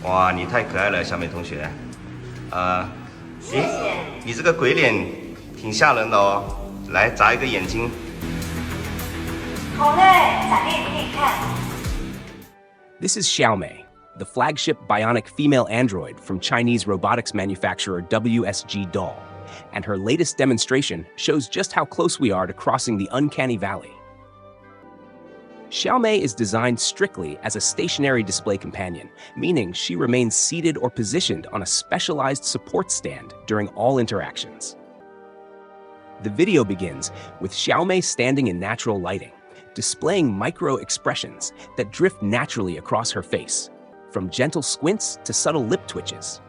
哇，你太可爱了，小美同学。谢谢。你这个鬼脸挺吓人的哦，来眨一个眼睛。好嘞，眨个眼睛给你看。This is Xiaomei, the flagship bionic female android from Chinese robotics manufacturer WSG Doll, and her latest demonstration shows just how close we are to crossing the uncanny valley. Xiaomei is designed strictly as a stationary display companion, meaning she remains seated or positioned on a specialized support stand during all interactions. The video begins with Xiaomei standing in natural lighting, displaying micro-expressions that drift naturally across her face, from gentle squints to subtle lip twitches.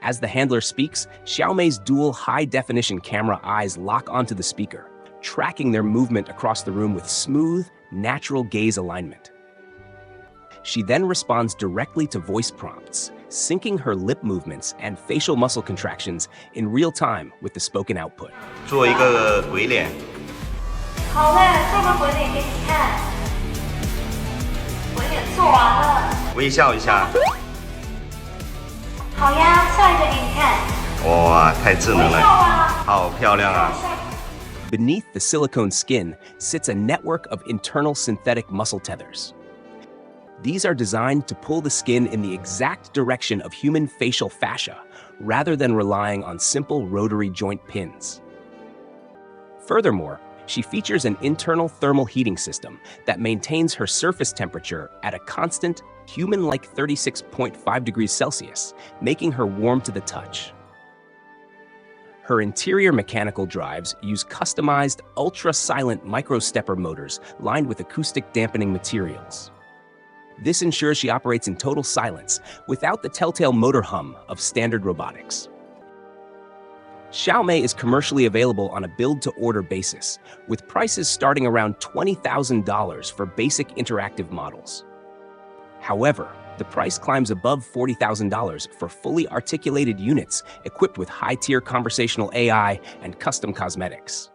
As the handler speaks, Xiaomei's dual high-definition camera eyes lock onto the speaker, tracking their movement across the room with smooth, natural gaze alignment. She then responds directly to voice prompts, syncing her lip movements and facial muscle contractions in real time with the spoken output. 做一个鬼脸。好嘞，做个鬼脸给你看。鬼脸做完了。微笑一下。好呀，笑一个给你看。哇，太智能微笑了，啊。好漂亮啊！ Beneath the silicone skin sits a network of internal synthetic muscle tethers. These are designed to pull the skin in the exact direction of human facial fascia, rather than relying on simple rotary joint pins. Furthermore, she features an internal thermal heating system that maintains her surface temperature at a constant, human-like 36.5 degrees Celsius, making her warm to the touch. Her interior mechanical drives use customized, ultra-silent micro-stepper motors lined with acoustic dampening materials. This ensures she operates in total silence, without the telltale motor hum of standard robotics. Xiaomei is commercially available on a build-to-order basis, with prices starting around $20,000 for basic interactive models. However, the price climbs above $40,000 for fully articulated units equipped with high-tier conversational AI and custom cosmetics.